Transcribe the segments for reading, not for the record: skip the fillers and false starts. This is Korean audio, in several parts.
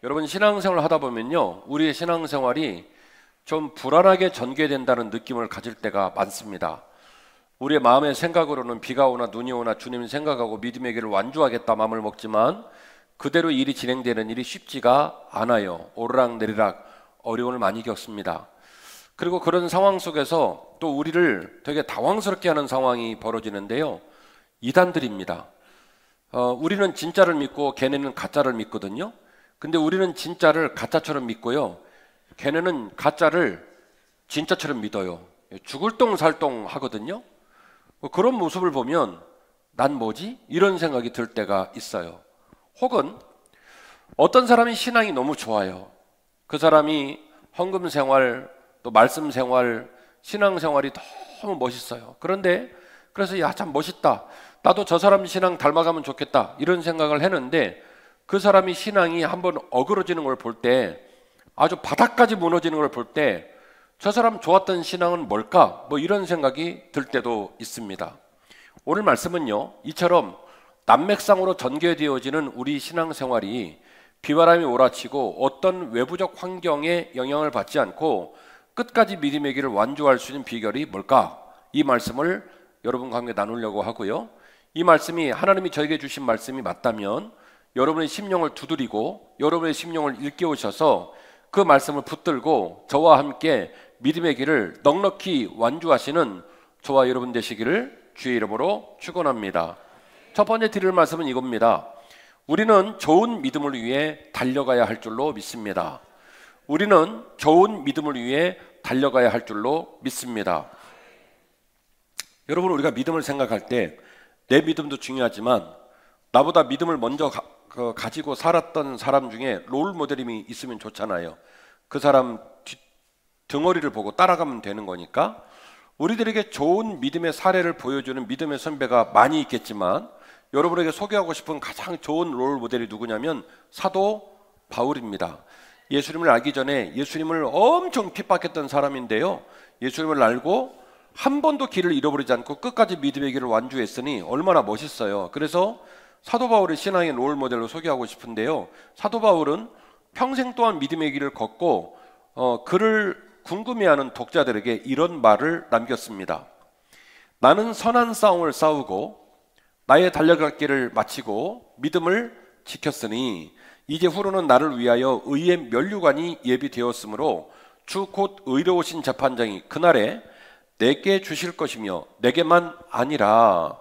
여러분, 신앙생활을 하다 보면요, 우리의 신앙생활이 좀 불안하게 전개된다는 느낌을 가질 때가 많습니다. 우리의 마음의 생각으로는 비가 오나 눈이 오나 주님을 생각하고 믿음의 길을 완주하겠다 마음을 먹지만 그대로 일이 진행되는 일이 쉽지가 않아요. 오르락내리락 어려움을 많이 겪습니다. 그리고 그런 상황 속에서 또 우리를 되게 당황스럽게 하는 상황이 벌어지는데요, 이단들입니다. 우리는 진짜를 믿고 걔네는 가짜를 믿거든요. 근데 우리는 진짜를 가짜처럼 믿고요, 걔네는 가짜를 진짜처럼 믿어요. 죽을 똥살똥 하거든요. 그런 모습을 보면 난 뭐지? 이런 생각이 들 때가 있어요. 혹은 어떤 사람이 신앙이 너무 좋아요. 그 사람이 헌금 생활, 또 말씀 생활, 신앙 생활이 너무 멋있어요. 그런데 그래서 야, 참 멋있다, 나도 저 사람 신앙 닮아가면 좋겠다, 이런 생각을 했는데 그 사람이 신앙이 한번 어그러지는 걸 볼 때, 아주 바닥까지 무너지는 걸 볼 때 저 사람 좋았던 신앙은 뭘까? 이런 생각이 들 때도 있습니다. 오늘 말씀은요, 이처럼 난맥상으로 전개되어지는 우리 신앙생활이 비바람이 몰아치고 어떤 외부적 환경에 영향을 받지 않고 끝까지 믿음의 길을 완주할 수 있는 비결이 뭘까? 이 말씀을 여러분과 함께 나누려고 하고요, 이 말씀이 하나님이 저에게 주신 말씀이 맞다면 여러분의 심령을 두드리고 여러분의 심령을 일깨우셔서 그 말씀을 붙들고 저와 함께 믿음의 길을 넉넉히 완주하시는 저와 여러분 되시기를 주의 이름으로 축원합니다. 첫 번째 드릴 말씀은 이겁니다. 우리는 좋은 믿음을 위해 달려가야 할 줄로 믿습니다. 우리는 좋은 믿음을 위해 달려가야 할 줄로 믿습니다. 여러분, 우리가 믿음을 생각할 때 내 믿음도 중요하지만 나보다 믿음을 먼저 가지고 살았던 사람 중에 롤 모델이 있으면 좋잖아요. 그 사람 등어리를 보고 따라가면 되는 거니까 우리들에게 좋은 믿음의 사례를 보여주는 믿음의 선배가 많이 있겠지만 여러분에게 소개하고 싶은 가장 좋은 롤 모델이 누구냐면 사도 바울입니다. 예수님을 알기 전에 예수님을 엄청 핍박했던 사람인데요, 예수님을 알고 한 번도 길을 잃어버리지 않고 끝까지 믿음의 길을 완주했으니 얼마나 멋있어요. 그래서 사도 바울의 신앙의 롤 모델로 소개하고 싶은데요, 사도 바울은 평생 동안 믿음의 길을 걷고 그를 궁금해하는 독자들에게 이런 말을 남겼습니다. 나는 선한 싸움을 싸우고 나의 달려갈 길을 마치고 믿음을 지켰으니 이제 후로는 나를 위하여 의의 면류관이 예비되었으므로 주 곧 의로우신 재판장이 그날에 내게 주실 것이며 내게만 아니라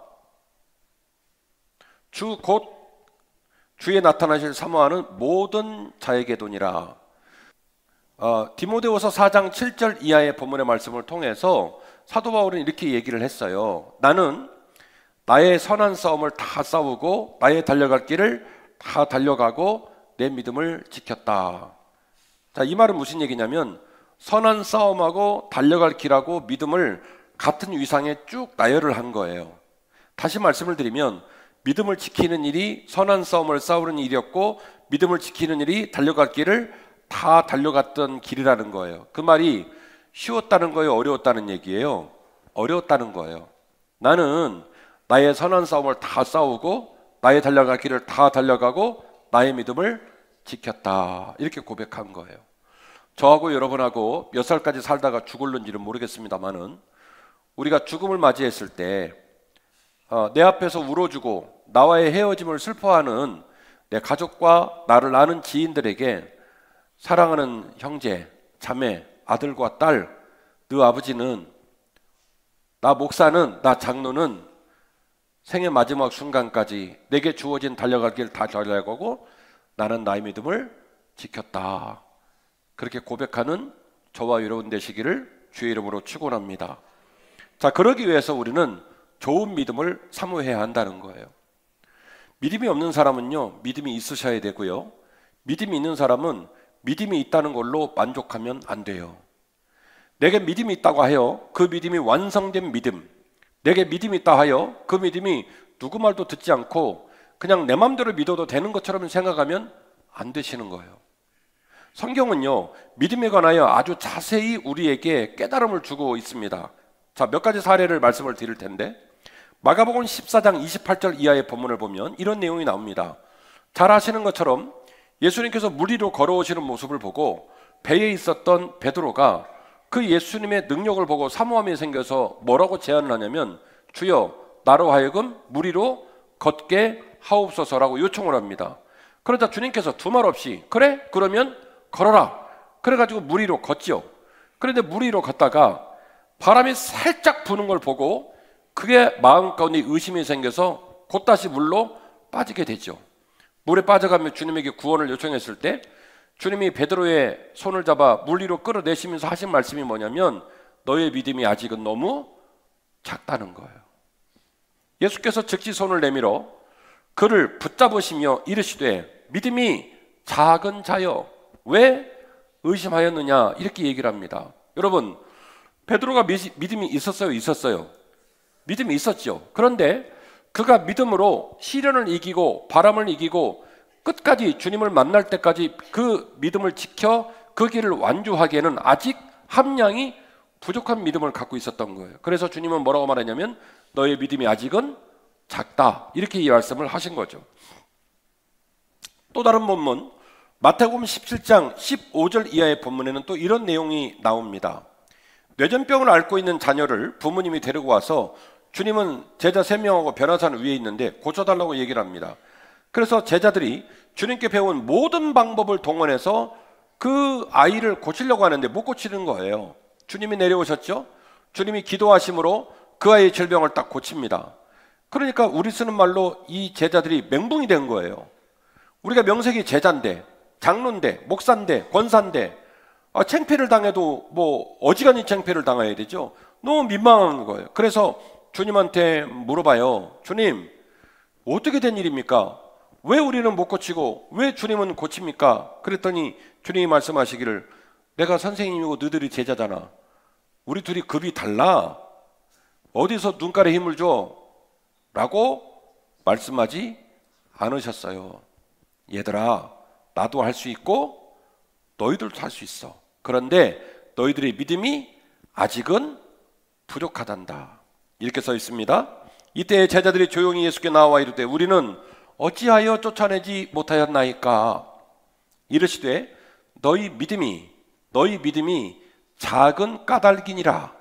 주 곧 주의 나타나실 사모하는 모든 자에게도니라. 디모데후서 4장 7절 이하의 본문의 말씀을 통해서 사도 바울은 이렇게 얘기를 했어요. 나는 나의 선한 싸움을 다 싸우고 나의 달려갈 길을 다 달려가고 내 믿음을 지켰다. 자, 이 말은 무슨 얘기냐면 선한 싸움하고 달려갈 길하고 믿음을 같은 위상에 쭉 나열을 한 거예요. 다시 말씀을 드리면 믿음을 지키는 일이 선한 싸움을 싸우는 일이었고 믿음을 지키는 일이 달려갈 길을 다 달려갔던 길이라는 거예요. 그 말이 쉬웠다는 거예요, 어려웠다는 얘기예요? 어려웠다는 거예요. 나는 나의 선한 싸움을 다 싸우고 나의 달려갈 길을 다 달려가고 나의 믿음을 지켰다, 이렇게 고백한 거예요. 저하고 여러분하고 몇 살까지 살다가 죽을는지는 모르겠습니다만은 우리가 죽음을 맞이했을 때 내 앞에서 울어주고 나와의 헤어짐을 슬퍼하는 내 가족과 나를 아는 지인들에게 사랑하는 형제, 자매, 아들과 딸, 너 아버지는, 나 목사는, 나 장로는 생의 마지막 순간까지 내게 주어진 달려갈 길 다 달려가고 나는 나의 믿음을 지켰다, 그렇게 고백하는 저와 여러분 되시기를 주의 이름으로 축원합니다. 자, 그러기 위해서 우리는 좋은 믿음을 사모해야 한다는 거예요. 믿음이 없는 사람은요, 믿음이 있으셔야 되고요, 믿음이 있는 사람은 믿음이 있다는 걸로 만족하면 안 돼요. 내게 믿음이 있다고 하여 그 믿음이 완성된 믿음, 내게 믿음이 있다 하여 그 믿음이 누구 말도 듣지 않고 그냥 내 맘대로 믿어도 되는 것처럼 생각하면 안 되시는 거예요. 성경은요, 믿음에 관하여 아주 자세히 우리에게 깨달음을 주고 있습니다. 자, 몇 가지 사례를 말씀을 드릴 텐데 마가복음 14장 28절 이하의 본문을 보면 이런 내용이 나옵니다. 잘 아시는 것처럼 예수님께서 물 위로 걸어오시는 모습을 보고 배에 있었던 베드로가 그 예수님의 능력을 보고 사모함이 생겨서 뭐라고 제안을 하냐면 주여 나로 하여금 물 위로 걷게 하옵소서라고 요청을 합니다. 그러자 주님께서 두말 없이 그래? 그러면 걸어라. 그래가지고 물 위로 걷죠. 그런데 물 위로 걷다가 바람이 살짝 부는 걸 보고 그게 마음 가운데 의심이 생겨서 곧다시 물로 빠지게 되죠. 물에 빠져가며 주님에게 구원을 요청했을 때 주님이 베드로의 손을 잡아 물 위로 끌어내시면서 하신 말씀이 뭐냐면 너의 믿음이 아직은 너무 작다는 거예요. 예수께서 즉시 손을 내밀어 그를 붙잡으시며 이르시되 믿음이 작은 자여 왜 의심하였느냐 이렇게 얘기를 합니다. 여러분, 베드로가 믿음이 있었어요? 있었어요? 믿음이 있었죠. 그런데 그가 믿음으로 시련을 이기고 바람을 이기고 끝까지 주님을 만날 때까지 그 믿음을 지켜 그 길을 완주하기에는 아직 함량이 부족한 믿음을 갖고 있었던 거예요. 그래서 주님은 뭐라고 말하냐면 너의 믿음이 아직은 작다 이렇게 이 말씀을 하신 거죠. 또 다른 본문 마태복음 17장 15절 이하의 본문에는 또 이런 내용이 나옵니다. 뇌전병을 앓고 있는 자녀를 부모님이 데리고 와서 주님은 제자 3명하고 변화산 위에 있는데 고쳐달라고 얘기를 합니다. 그래서 제자들이 주님께 배운 모든 방법을 동원해서 그 아이를 고치려고 하는데 못 고치는 거예요. 주님이 내려오셨죠? 주님이 기도하심으로 그 아이의 질병을 딱 고칩니다. 그러니까 우리 쓰는 말로 이 제자들이 멘붕이 된 거예요. 우리가 명색이 제자인데 장로인데 목사인데 권사인데 창피를 당해도 뭐 어지간히 창피를 당해야 되죠. 너무 민망한 거예요. 그래서 주님한테 물어봐요. 주님, 어떻게 된 일입니까? 왜 우리는 못 고치고 왜 주님은 고칩니까? 그랬더니 주님이 말씀하시기를 내가 선생님이고 너희들이 제자잖아. 우리 둘이 급이 달라. 어디서 눈깔에 힘을 줘? 라고 말씀하지 않으셨어요. 얘들아, 나도 할 수 있고 너희들도 할 수 있어. 그런데 너희들의 믿음이 아직은 부족하단다. 이렇게 써 있습니다. 이때 제자들이 조용히 예수께 나와 이르되 우리는 어찌하여 쫓아내지 못하였나이까? 이르시되 너희 믿음이 작은 까닭이니라.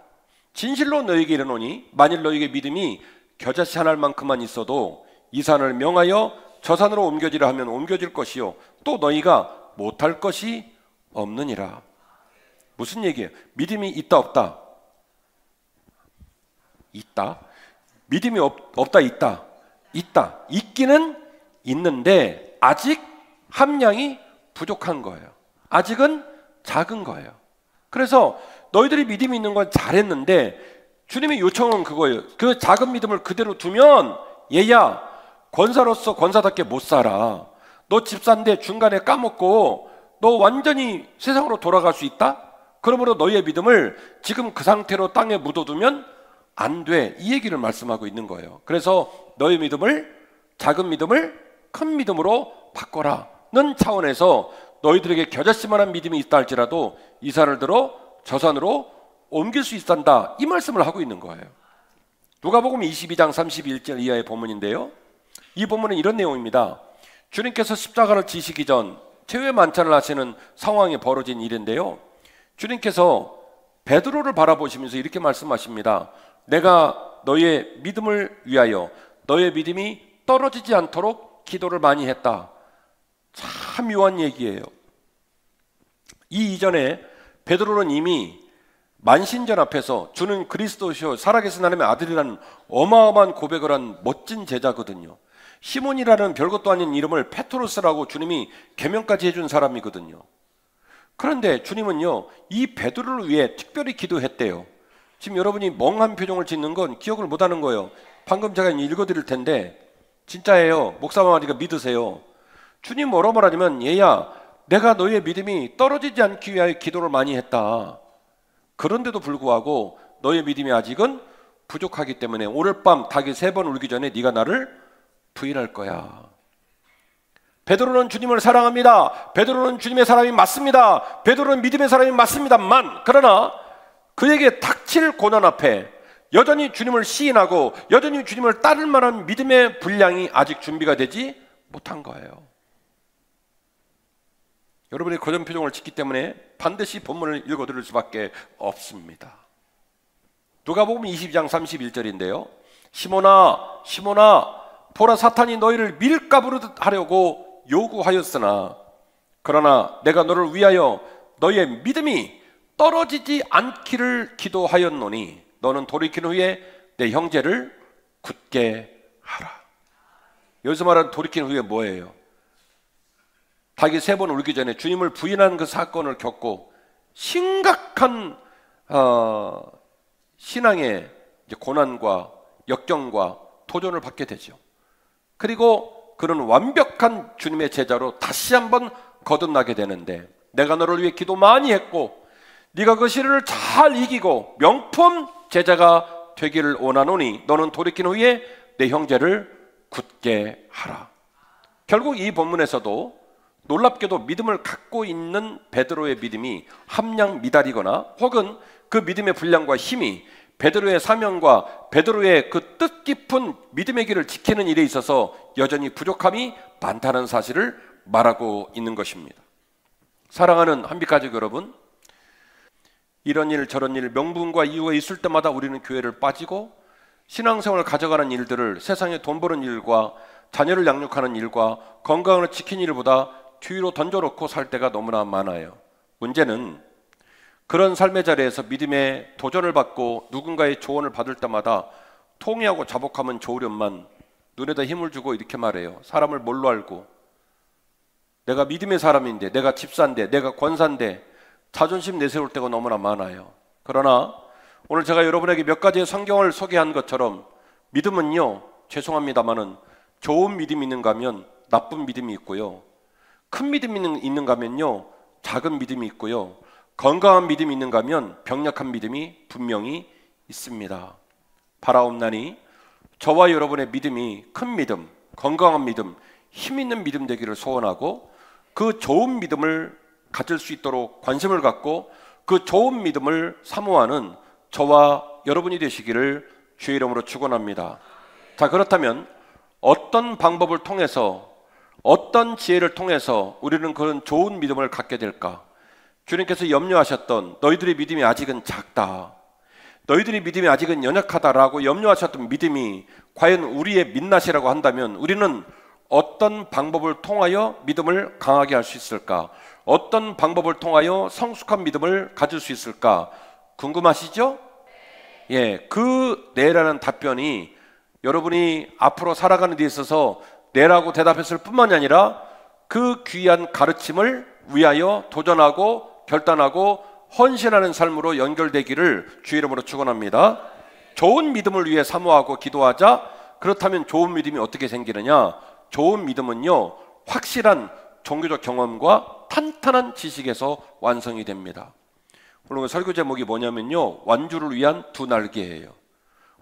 진실로 너희에게 이르노니 만일 너희에게 믿음이 겨자씨 한 알만큼만 있어도 이 산을 명하여 저 산으로 옮겨지라 하면 옮겨질 것이요 또 너희가 못할 것이 없느니라. 무슨 얘기예요? 믿음이 있다 없다? 있다. 믿음이 없다 있다? 있다. 있기는 있는데 아직 함량이 부족한 거예요. 아직은 작은 거예요. 그래서 너희들이 믿음이 있는 건 잘했는데 주님의 요청은 그거예요. 그 작은 믿음을 그대로 두면 얘야 권사로서 권사답게 못 살아. 너 집사인데 중간에 까먹고 너 완전히 세상으로 돌아갈 수 있다? 그러므로 너희의 믿음을 지금 그 상태로 땅에 묻어두면 안 돼. 이 얘기를 말씀하고 있는 거예요. 그래서 너희 믿음을 작은 믿음을 큰 믿음으로 바꿔라는 차원에서 너희들에게 겨자씨만한 믿음이 있다 할지라도 이 산을 들어 저 산으로 옮길 수 있단다. 이 말씀을 하고 있는 거예요. 누가복음 22장 31절 이하의 본문인데요. 이 본문은 이런 내용입니다. 주님께서 십자가를 지시기 전 최후의 만찬을 하시는 상황이 벌어진 일인데요. 주님께서 베드로를 바라보시면서 이렇게 말씀하십니다. 내가 너의 믿음을 위하여 너의 믿음이 떨어지지 않도록 기도를 많이 했다. 참 묘한 얘기예요. 이 이전에 베드로는 이미 만신전 앞에서 주는 그리스도시요 살아계신 하나님의 아들이라는 어마어마한 고백을 한 멋진 제자거든요. 시몬이라는 별것도 아닌 이름을 페트로스라고 주님이 계명까지 해준 사람이거든요. 그런데 주님은요 이 베드로를 위해 특별히 기도했대요. 지금 여러분이 멍한 표정을 짓는 건 기억을 못하는 거예요. 방금 제가 읽어드릴 텐데 진짜예요. 목사마리가 믿으세요. 주님 뭐라고 말하냐면 얘야 내가 너희의 믿음이 떨어지지 않기 위하여 기도를 많이 했다. 그런데도 불구하고 너의 믿음이 아직은 부족하기 때문에 오늘 밤 닭이 3번 울기 전에 네가 나를 부인할 거야. 베드로는 주님을 사랑합니다. 베드로는 주님의 사람이 맞습니다. 베드로는 믿음의 사람이 맞습니다만 그러나 그에게 닥칠 고난 앞에 여전히 주님을 시인하고 여전히 주님을 따를 만한 믿음의 분량이 아직 준비가 되지 못한 거예요. 여러분이 그런 표정을 짓기 때문에 반드시 본문을 읽어드릴 수밖에 없습니다. 누가복음 22장 31절인데요. 시몬아 시몬아 보라 사탄이 너희를 밀가부르 하려고 요구하였으나 그러나 내가 너를 위하여 너희의 믿음이 떨어지지 않기를 기도하였노니 너는 돌이킨 후에 내 형제를 굳게 하라. 여기서 말하는 돌이킨 후에 뭐예요? 닭이 3번 울기 전에 주님을 부인하는 그 사건을 겪고 심각한 신앙의 고난과 역경과 도전을 받게 되죠. 그리고 그런 완벽한 주님의 제자로 다시 한번 거듭나게 되는데 내가 너를 위해 기도 많이 했고 네가 그 시련을 잘 이기고 명품 제자가 되기를 원하노니 너는 돌이킨 후에 내 형제를 굳게 하라. 결국 이 본문에서도 놀랍게도 믿음을 갖고 있는 베드로의 믿음이 함량 미달이거나 혹은 그 믿음의 분량과 힘이 베드로의 사명과 베드로의 그 뜻깊은 믿음의 길을 지키는 일에 있어서 여전히 부족함이 많다는 사실을 말하고 있는 것입니다. 사랑하는 한빛가족 여러분, 이런 일 저런 일 명분과 이유가 있을 때마다 우리는 교회를 빠지고 신앙생활을 가져가는 일들을 세상에 돈 버는 일과 자녀를 양육하는 일과 건강을 지키는 일보다 뒤로 던져놓고 살 때가 너무나 많아요. 문제는 그런 삶의 자리에서 믿음의 도전을 받고 누군가의 조언을 받을 때마다 통회하고 자복하면 좋으련만 눈에다 힘을 주고 이렇게 말해요. 사람을 뭘로 알고? 내가 믿음의 사람인데, 내가 집사인데, 내가 권사인데 자존심 내세울 때가 너무나 많아요. 그러나 오늘 제가 여러분에게 몇 가지의 성경을 소개한 것처럼 믿음은요, 죄송합니다마는 좋은 믿음이 있는가 하면 나쁜 믿음이 있고요, 큰 믿음이 있는가 하면요 작은 믿음이 있고요, 건강한 믿음이 있는가 하면 병약한 믿음이 분명히 있습니다. 바라옵나니 저와 여러분의 믿음이 큰 믿음, 건강한 믿음, 힘 있는 믿음 되기를 소원하고 그 좋은 믿음을 가질 수 있도록 관심을 갖고 그 좋은 믿음을 사모하는 저와 여러분이 되시기를 주의 이름으로 축원합니다. 자, 그렇다면 어떤 방법을 통해서 어떤 지혜를 통해서 우리는 그런 좋은 믿음을 갖게 될까? 주님께서 염려하셨던 너희들의 믿음이 아직은 작다, 너희들의 믿음이 아직은 연약하다라고 염려하셨던 믿음이 과연 우리의 민낯이라고 한다면 우리는 어떤 방법을 통하여 믿음을 강하게 할 수 있을까? 어떤 방법을 통하여 성숙한 믿음을 가질 수 있을까? 궁금하시죠? 예, 그 네라는 답변이 여러분이 앞으로 살아가는 데 있어서 네라고 대답했을 뿐만이 아니라 그 귀한 가르침을 위하여 도전하고 결단하고 헌신하는 삶으로 연결되기를 주의 이름으로 축원합니다. 좋은 믿음을 위해 사모하고 기도하자. 그렇다면 좋은 믿음이 어떻게 생기느냐? 좋은 믿음은요, 확실한 종교적 경험과 탄탄한 지식에서 완성이 됩니다. 오늘 설교 제목이 뭐냐면요, 완주를 위한 두 날개예요.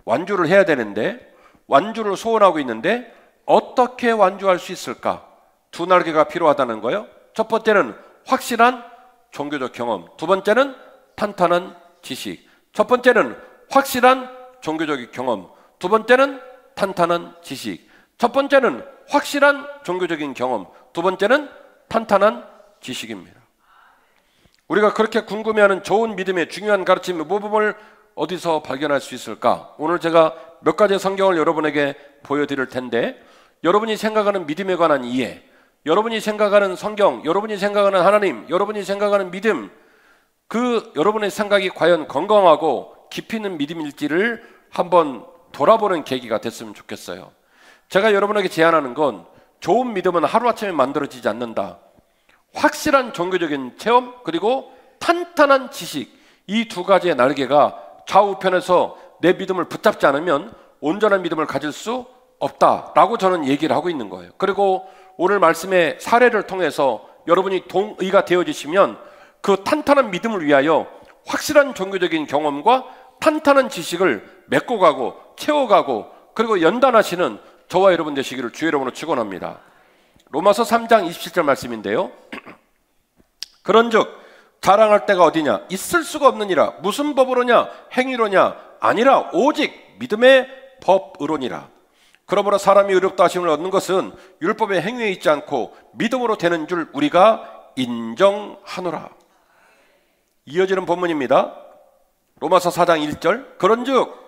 완주를 해야 되는데, 완주를 소원하고 있는데 어떻게 완주할 수 있을까? 두 날개가 필요하다는 거예요. 첫 번째는 확실한 종교적 경험, 두 번째는 탄탄한 지식. 첫 번째는 확실한 종교적 경험, 두 번째는 탄탄한 지식. 첫 번째는 확실한 종교적인 경험, 두 번째는 탄탄한 지식입니다. 우리가 그렇게 궁금해하는 좋은 믿음의 중요한 가르침의 모범을 어디서 발견할 수 있을까? 오늘 제가 몇 가지 성경을 여러분에게 보여드릴 텐데, 여러분이 생각하는 믿음에 관한 이해, 여러분이 생각하는 성경, 여러분이 생각하는 하나님, 여러분이 생각하는 믿음, 그 여러분의 생각이 과연 건강하고 깊이 있는 믿음일지를 한번 돌아보는 계기가 됐으면 좋겠어요. 제가 여러분에게 제안하는 건 좋은 믿음은 하루아침에 만들어지지 않는다. 확실한 종교적인 체험 그리고 탄탄한 지식, 이 두 가지의 날개가 좌우편에서 내 믿음을 붙잡지 않으면 온전한 믿음을 가질 수 없다라고 저는 얘기를 하고 있는 거예요. 그리고 오늘 말씀의 사례를 통해서 여러분이 동의가 되어지시면 그 탄탄한 믿음을 위하여 확실한 종교적인 경험과 탄탄한 지식을 맺고 가고 채워가고 그리고 연단하시는 저와 여러분 되시기를 주의 이름으로 축원합니다. 로마서 3장 27절 말씀인데요, 그런즉 자랑할 때가 어디냐? 있을 수가 없느니라. 무슨 법으로냐? 행위로냐? 아니라 오직 믿음의 법으로니라. 그러므로 사람이 의롭다 하심을 얻는 것은 율법의 행위에 있지 않고 믿음으로 되는 줄 우리가 인정하노라. 이어지는 본문입니다. 로마서 4장 1절. 그런즉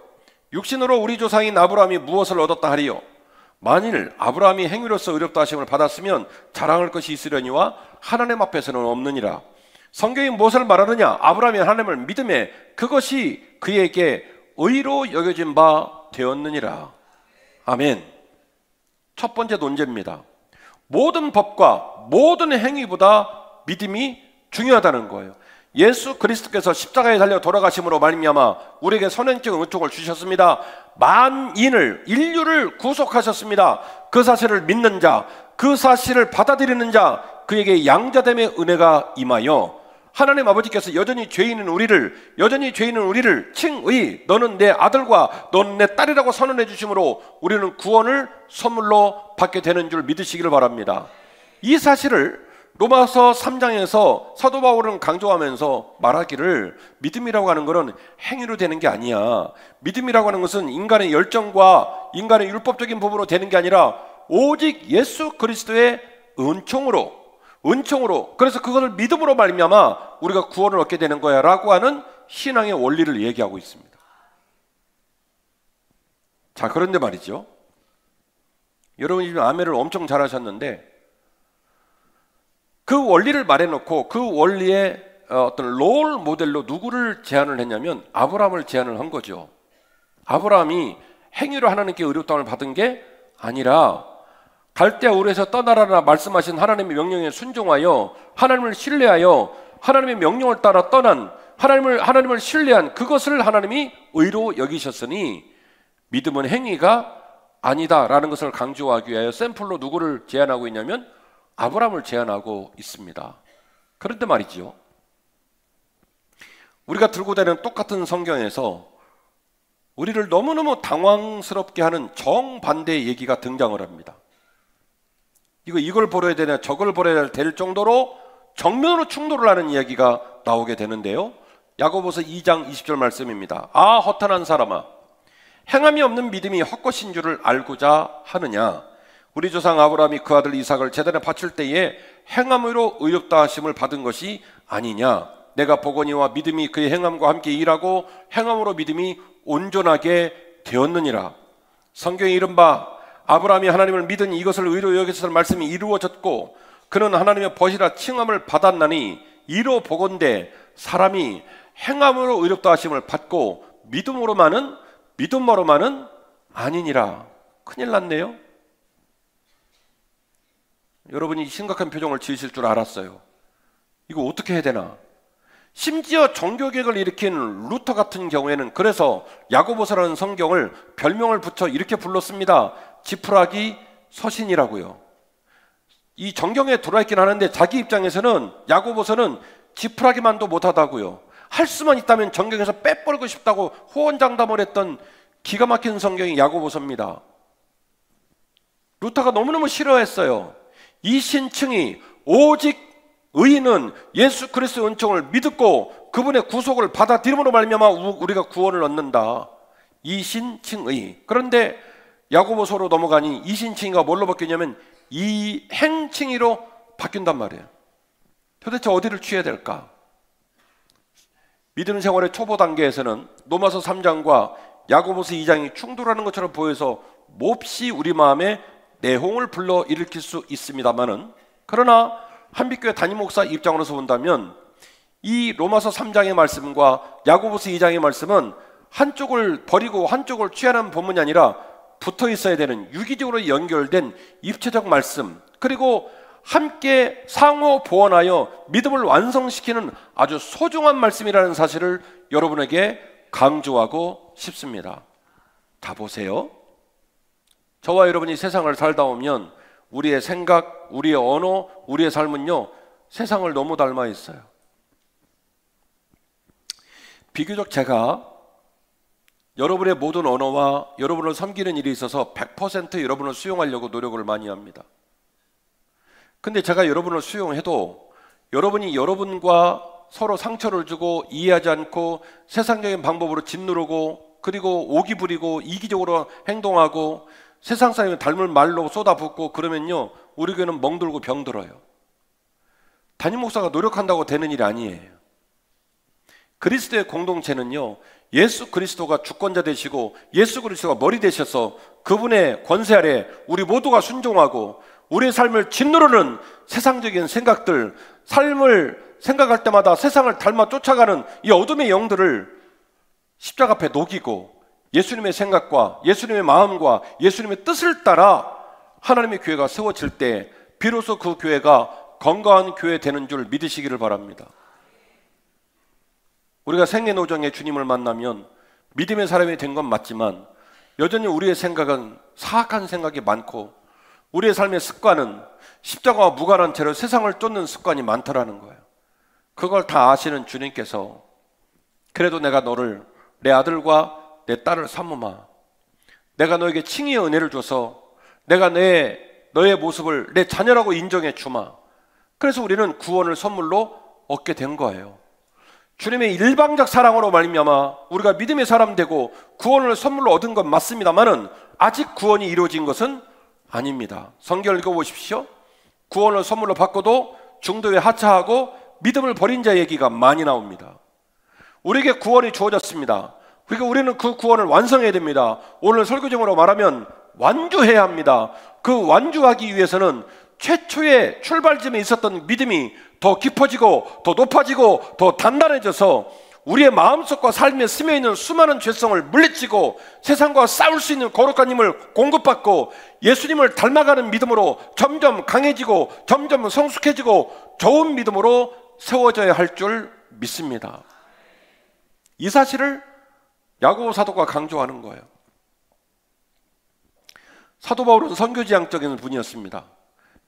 육신으로 우리 조상인 아브라함이 무엇을 얻었다 하리요? 만일 아브라함이 행위로서 의롭다 하심을 받았으면 자랑할 것이 있으려니와 하나님 앞에서는 없느니라. 성경이 무엇을 말하느냐? 아브라함이 하나님을 믿음에 그것이 그에게 의로 여겨진 바 되었느니라. 아멘. 첫 번째 논제입니다. 모든 법과 모든 행위보다 믿음이 중요하다는 거예요. 예수 그리스도께서 십자가에 달려 돌아가심으로 말미암아 우리에게 선행적 은총을 주셨습니다. 만인을, 인류를 구속하셨습니다. 그 사실을 믿는 자, 그 사실을 받아들이는 자, 그에게 양자됨의 은혜가 임하여 하나님 아버지께서 여전히 죄인인 우리를 칭의, 너는 내 아들과 너는 내 딸이라고 선언해 주심으로 우리는 구원을 선물로 받게 되는 줄 믿으시기를 바랍니다. 이 사실을 로마서 3장에서 사도 바울은 강조하면서 말하기를 믿음이라고 하는 것은 행위로 되는 게 아니야. 믿음이라고 하는 것은 인간의 열정과 인간의 율법적인 부분으로 되는 게 아니라 오직 예수 그리스도의 은총으로, 그래서 그것을 믿음으로 말미암아 우리가 구원을 얻게 되는 거야 라고 하는 신앙의 원리를 얘기하고 있습니다. 자, 그런데 말이죠, 여러분이 지금 아멘을 엄청 잘하셨는데 그 원리를 말해놓고 그 원리의 어떤 롤 모델로 누구를 제안을 했냐면 아브라함을 제안을 한 거죠. 아브라함이 행위로 하나님께 의롭다함을 받은 게 아니라 갈대아 우르에서 떠나라라 말씀하신 하나님의 명령에 순종하여 하나님을 신뢰하여 하나님의 명령을 따라 떠난 하나님을 신뢰한 그것을 하나님이 의로 여기셨으니 믿음은 행위가 아니다라는 것을 강조하기 위하여 샘플로 누구를 제안하고 있냐면 아브라함을 제안하고 있습니다. 그런데 말이죠, 우리가 들고 다니는 똑같은 성경에서 우리를 너무너무 당황스럽게 하는 정반대의 얘기가 등장을 합니다. 이걸 버려야 되냐 저걸 버려야 될 정도로 정면으로 충돌을 하는 이야기가 나오게 되는데요. 야고보서 2장 20절 말씀입니다. 아 허탄한 사람아, 행함이 없는 믿음이 헛것인 줄을 알고자 하느냐? 우리 조상 아브라함이 그 아들 이삭을 제단에 바칠 때에 행함으로 의롭다 하심을 받은 것이 아니냐? 내가 보거니와 믿음이 그의 행함과 함께 일하고 행함으로 믿음이 온전하게 되었느니라. 성경에 이른바 아브라함이 하나님을 믿으니 이것을 의로 여기서 말씀이 이루어졌고 그는 하나님의 벗이라 칭함을 받았나니 이로 보건대 사람이 행함으로 의롭다 하심을 받고 믿음으로만은 아니니라. 큰일 났네요. 여러분이 심각한 표정을 지으실 줄 알았어요. 이거 어떻게 해야 되나? 심지어 종교개혁을 일으킨 루터 같은 경우에는 그래서 야고보서라는 성경을 별명을 붙여 이렇게 불렀습니다. 지푸라기 서신이라고요. 이 정경에 들어와 있긴 하는데 자기 입장에서는 야고보서는 지푸라기만도 못하다고요. 할 수만 있다면 정경에서 빼버리고 싶다고 호언장담을 했던 기가 막힌 성경이 야고보서입니다. 루터가 너무너무 싫어했어요. 이 신층이 오직 의인은 예수 그리스도의 은총을 믿고 그분의 구속을 받아들임으로 말미암아 우리가 구원을 얻는다. 이신칭의. 그런데 야고보서로 넘어가니 이신칭의가 뭘로 바뀌냐면 이행칭의로 바뀐단 말이에요. 도대체 어디를 취해야 될까? 믿음 생활의 초보 단계에서는 로마서 3장과 야고보서 2장이 충돌하는 것처럼 보여서 몹시 우리 마음에 내홍을 불러 일으킬 수 있습니다만은, 그러나 한빛교회 담임 목사 입장으로서 본다면 이 로마서 3장의 말씀과 야고보서 2장의 말씀은 한쪽을 버리고 한쪽을 취하는 본문이 아니라 붙어 있어야 되는 유기적으로 연결된 입체적 말씀, 그리고 함께 상호 보완하여 믿음을 완성시키는 아주 소중한 말씀이라는 사실을 여러분에게 강조하고 싶습니다. 다 보세요. 저와 여러분이 세상을 살다 오면 우리의 생각, 우리의 언어, 우리의 삶은요 세상을 너무 닮아 있어요. 비교적 제가 여러분의 모든 언어와 여러분을 섬기는 일에 있어서 100% 여러분을 수용하려고 노력을 많이 합니다. 근데 제가 여러분을 수용해도 여러분이 여러분과 서로 상처를 주고 이해하지 않고 세상적인 방법으로 짓누르고 그리고 오기 부리고 이기적으로 행동하고 세상 사람이 닮을 말로 쏟아붓고 그러면요 우리 교회는 멍들고 병들어요. 담임 목사가 노력한다고 되는 일이 아니에요. 그리스도의 공동체는요, 예수 그리스도가 주권자 되시고 예수 그리스도가 머리 되셔서 그분의 권세 아래 우리 모두가 순종하고 우리의 삶을 짓누르는 세상적인 생각들, 삶을 생각할 때마다 세상을 닮아 쫓아가는 이 어둠의 영들을 십자가 앞에 녹이고 예수님의 생각과 예수님의 마음과 예수님의 뜻을 따라 하나님의 교회가 세워질 때 비로소 그 교회가 건강한 교회 되는 줄 믿으시기를 바랍니다. 우리가 생애노정에 주님을 만나면 믿음의 사람이 된 건 맞지만 여전히 우리의 생각은 사악한 생각이 많고 우리의 삶의 습관은 십자가와 무관한 채로 세상을 쫓는 습관이 많더라는 거예요. 그걸 다 아시는 주님께서 그래도 내가 너를 내 아들과 내 딸을 삼으마, 내가 너에게 칭의의 은혜를 줘서 내가 너의 모습을 내 자녀라고 인정해 주마. 그래서 우리는 구원을 선물로 얻게 된 거예요. 주님의 일방적 사랑으로 말미암아 우리가 믿음의 사람 되고 구원을 선물로 얻은 건 맞습니다만은 아직 구원이 이루어진 것은 아닙니다. 성경을 읽어보십시오. 구원을 선물로 받고도 중도에 하차하고 믿음을 버린 자 얘기가 많이 나옵니다. 우리에게 구원이 주어졌습니다. 그러니까 우리는 그 구원을 완성해야 됩니다. 오늘 설교 제목으로 말하면 완주해야 합니다. 그 완주하기 위해서는 최초의 출발점에 있었던 믿음이 더 깊어지고 더 높아지고 더 단단해져서 우리의 마음속과 삶에 스며있는 수많은 죄성을 물리치고 세상과 싸울 수 있는 거룩한 힘을 공급받고 예수님을 닮아가는 믿음으로 점점 강해지고 점점 성숙해지고 좋은 믿음으로 세워져야 할 줄 믿습니다. 이 사실을 야고보 사도가 강조하는 거예요. 사도 바울은 선교지향적인 분이었습니다.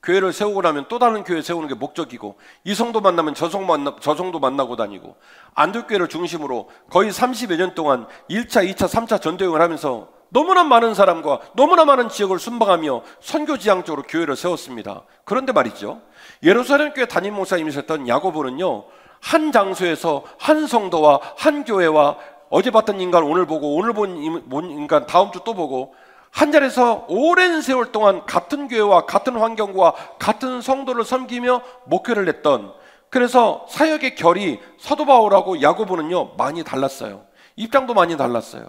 교회를 세우고 나면 또 다른 교회 세우는 게 목적이고 이 성도 만나면 저 성도 만나고 다니고 안디옥교회를 중심으로 거의 30여 년 동안 1차, 2차, 3차 전도여행을 하면서 너무나 많은 사람과 너무나 많은 지역을 순방하며 선교지향적으로 교회를 세웠습니다. 그런데 말이죠, 예루살렘 교회 담임 목사님이셨던 야고보는요, 한 장소에서 한 성도와 한 교회와 어제 봤던 인간 오늘 보고 오늘 본 인간 다음 주 또 보고 한 자리에서 오랜 세월 동안 같은 교회와 같은 환경과 같은 성도를 섬기며 목회를 했던, 그래서 사역의 결이 사도 바울하고 야고보는요 많이 달랐어요. 입장도 많이 달랐어요.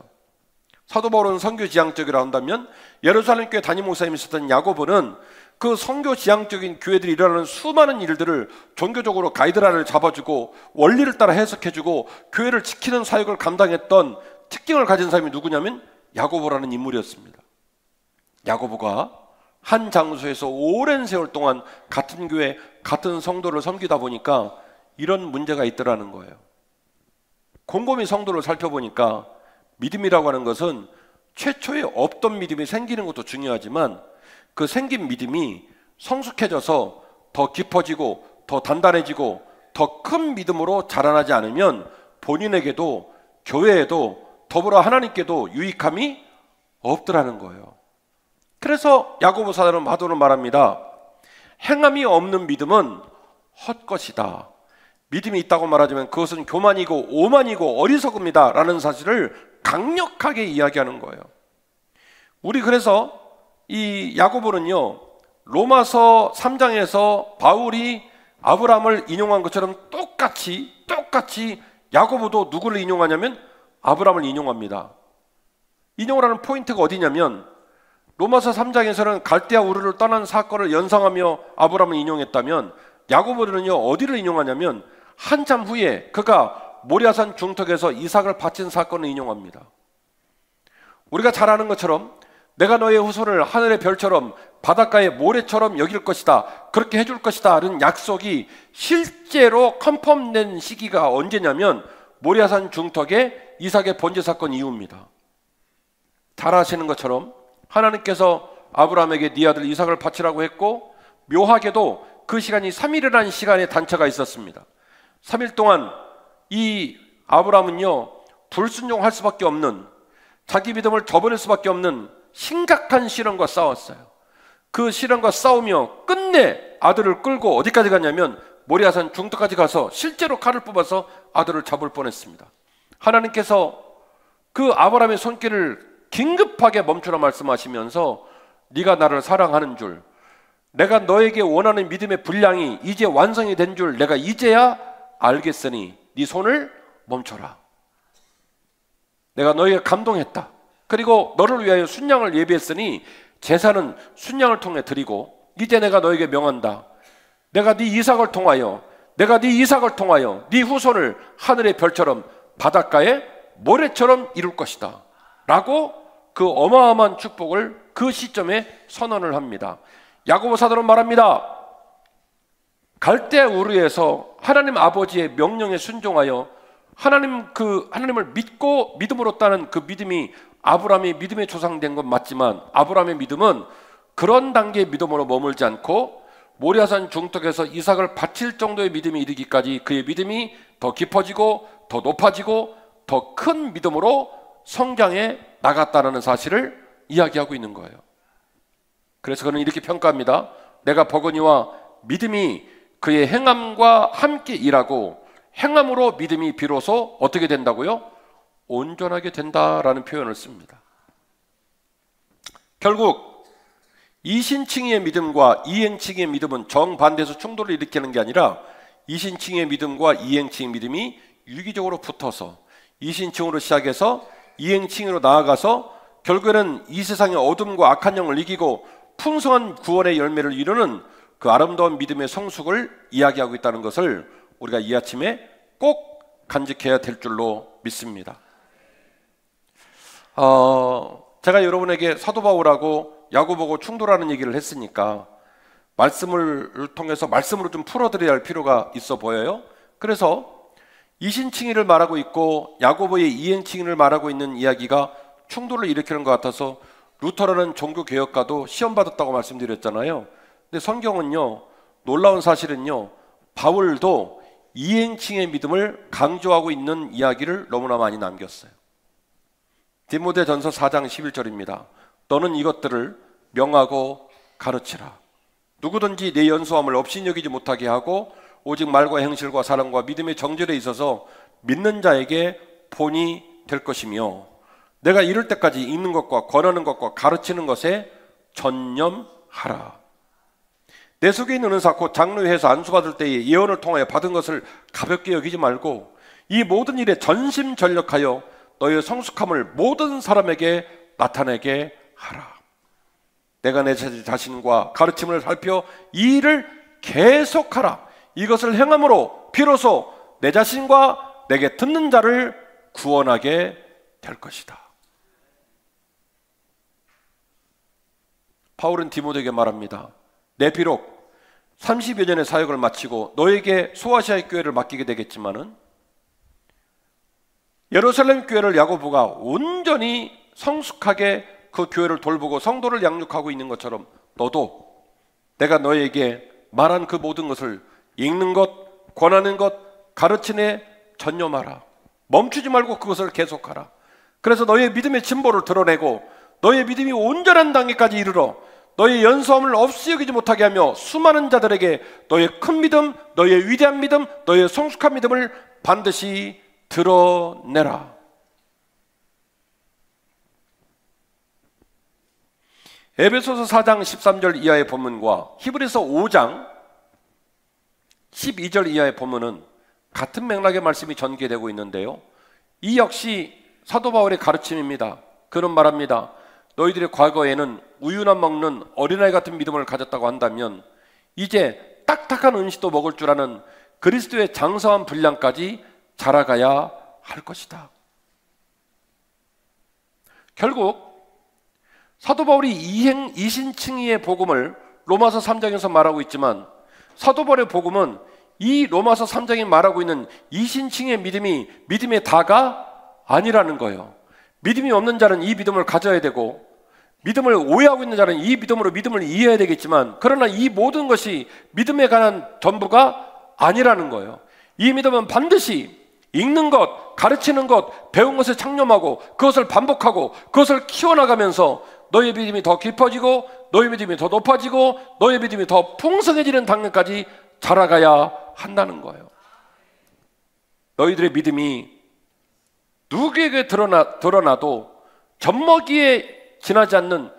사도 바울은 선교지향적이라 한다면 예루살렘 교회 담임 목사님이 있었던 야고보는 그 선교지향적인 교회들이 일어나는 수많은 일들을 종교적으로 가이드라인을 잡아주고 원리를 따라 해석해주고 교회를 지키는 사역을 감당했던 특징을 가진 사람이 누구냐면 야고보라는 인물이었습니다. 야고보가 한 장소에서 오랜 세월 동안 같은 교회, 같은 성도를 섬기다 보니까 이런 문제가 있더라는 거예요. 곰곰이 성도를 살펴보니까 믿음이라고 하는 것은 최초에 없던 믿음이 생기는 것도 중요하지만 그 생긴 믿음이 성숙해져서 더 깊어지고 더 단단해지고 더 큰 믿음으로 자라나지 않으면 본인에게도 교회에도 더불어 하나님께도 유익함이 없더라는 거예요. 그래서 야고보 사도는 말합니다. 행함이 없는 믿음은 헛것이다. 믿음이 있다고 말하자면 그것은 교만이고 오만이고 어리석음이다 라는 사실을 강력하게 이야기하는 거예요. 우리 그래서 이 야고보는요 로마서 3장에서 바울이 아브라함을 인용한 것처럼 똑같이 야고보도 누구를 인용하냐면 아브라함을 인용합니다. 인용을 하는 포인트가 어디냐면 로마서 3장에서는 갈대아 우르를 떠난 사건을 연상하며 아브라함을 인용했다면 야고보는요 어디를 인용하냐면 한참 후에 그가 모리아산 중턱에서 이삭을 바친 사건을 인용합니다. 우리가 잘 아는 것처럼 내가 너의 후손을 하늘의 별처럼 바닷가의 모래처럼 여길 것이다, 그렇게 해줄 것이다 라는 약속이 실제로 컨펌된 시기가 언제냐면 모리아산 중턱의 이삭의 번제 사건 이후입니다. 잘 아시는 것처럼 하나님께서 아브라함에게 네 아들 이삭을 바치라고 했고 묘하게도 그 시간이 3일이라는 시간의 단처가 있었습니다. 3일 동안 이 아브라함은요 불순종할 수밖에 없는, 자기 믿음을 저버릴 수밖에 없는 심각한 시련과 싸웠어요. 그 시련과 싸우며 끝내 아들을 끌고 어디까지 갔냐면 모리아산 중턱까지 가서 실제로 칼을 뽑아서 아들을 잡을 뻔했습니다. 하나님께서 그 아브라함의 손길을 긴급하게 멈추라 말씀하시면서 네가 나를 사랑하는 줄, 내가 너에게 원하는 믿음의 분량이 이제 완성이 된 줄 내가 이제야 알겠으니 네 손을 멈춰라. 내가 너에게 감동했다. 그리고 너를 위하여 순양을 예비했으니 제사는 순양을 통해 드리고 이제 내가 너에게 명한다. 내가 네 이삭을 통하여 네 후손을 하늘의 별처럼 바닷가의 모래처럼 이룰 것이다 라고 그 어마어마한 축복을 그 시점에 선언을 합니다. 야고보 사도는 말합니다. 갈대 우르에서 하나님 아버지의 명령에 순종하여 하나님을 믿고 믿음으로 따는 그 믿음이 아브라함이 믿음의 조상된 건 맞지만 아브라함의 믿음은 그런 단계의 믿음으로 머물지 않고 모리아산 중턱에서 이삭을 바칠 정도의 믿음이 이르기까지 그의 믿음이 더 깊어지고 더 높아지고 더 큰 믿음으로 성장해 나갔다는 사실을 이야기하고 있는 거예요. 그래서 그는 이렇게 평가합니다. 내가 버거니와 믿음이 그의 행함과 함께 일하고 행함으로 믿음이 비로소 어떻게 된다고요? 온전하게 된다라는 표현을 씁니다. 결국 이신칭의의 믿음과 이행칭의의 믿음은 정반대에서 충돌을 일으키는 게 아니라 이신칭의의 믿음과 이행칭의 믿음이 유기적으로 붙어서 이신칭으로 시작해서 이행칭으로 나아가서 결국에는 이 세상의 어둠과 악한 영을 이기고 풍성한 구원의 열매를 이루는 그 아름다운 믿음의 성숙을 이야기하고 있다는 것을 우리가 이 아침에 꼭 간직해야 될 줄로 믿습니다. 제가 여러분에게 사도 바울하고 야고보하고 충돌하는 얘기를 했으니까 말씀을 통해서 말씀으로 좀 풀어드려야 할 필요가 있어 보여요. 그래서 이신칭의를 말하고 있고 야고보의 이행칭의를 말하고 있는 이야기가 충돌을 일으키는 것 같아서 루터라는 종교개혁가도 시험받았다고 말씀드렸잖아요. 근데 성경은요, 놀라운 사실은요, 바울도 이행칭의 믿음을 강조하고 있는 이야기를 너무나 많이 남겼어요. 디모데전서 4장 11절입니다. 너는 이것들을 명하고 가르치라. 누구든지 내 연소함을 업신여기지 못하게 하고 오직 말과 행실과 사랑과 믿음의 정절에 있어서 믿는 자에게 본이 될 것이며 내가 이를 때까지 읽는 것과 권하는 것과 가르치는 것에 전념하라. 내 속에 있는 은사 곧 장로회에서 안수받을 때에 예언을 통하여 받은 것을 가볍게 여기지 말고 이 모든 일에 전심전력하여 너의 성숙함을 모든 사람에게 나타내게 하라. 내가 내 자신과 가르침을 살펴 이 일을 계속하라. 이것을 행함으로 비로소 내 자신과 내게 듣는 자를 구원하게 될 것이다. 바울은 디모데에게 말합니다. 내 비록 30여 년의 사역을 마치고 너에게 소아시아의 교회를 맡기게 되겠지만은 예루살렘 교회를 야고보가 온전히 성숙하게 그 교회를 돌보고 성도를 양육하고 있는 것처럼 너도 내가 너에게 말한 그 모든 것을 읽는 것, 권하는 것, 가르치네 전념하라. 멈추지 말고 그것을 계속하라. 그래서 너의 믿음의 진보를 드러내고 너의 믿음이 온전한 단계까지 이르러 너의 연소함을 없이 여기지 못하게 하며 수많은 자들에게 너의 큰 믿음, 너의 위대한 믿음, 너의 성숙한 믿음을 반드시 드러내라. 에베소서 4장 13절 이하의 본문과 히브리서 5장 12절 이하의 본문은 같은 맥락의 말씀이 전개되고 있는데요, 이 역시 사도 바울의 가르침입니다. 그는 말합니다. 너희들이 과거에는 우유나 먹는 어린아이 같은 믿음을 가졌다고 한다면 이제 딱딱한 음식도 먹을 줄 아는 그리스도의 장성한 분량까지 자라가야 할 것이다. 결국 사도 바울이 이신칭의의 복음을 로마서 3장에서 말하고 있지만 사도 바울의 복음은 이 로마서 3장이 말하고 있는 이신칭의 믿음이 믿음의 다가 아니라는 거예요. 믿음이 없는 자는 이 믿음을 가져야 되고 믿음을 오해하고 있는 자는 이 믿음으로 믿음을 이해해야 되겠지만 그러나 이 모든 것이 믿음에 관한 전부가 아니라는 거예요. 이 믿음은 반드시 읽는 것, 가르치는 것, 배운 것에 창념하고 그것을 반복하고 그것을 키워나가면서 너의 믿음이 더 깊어지고 너의 믿음이 더 높아지고 너의 믿음이 더 풍성해지는 단계까지 자라가야 한다는 거예요. 너희들의 믿음이 누구에게 드러나도 젖먹이에 지나지 않는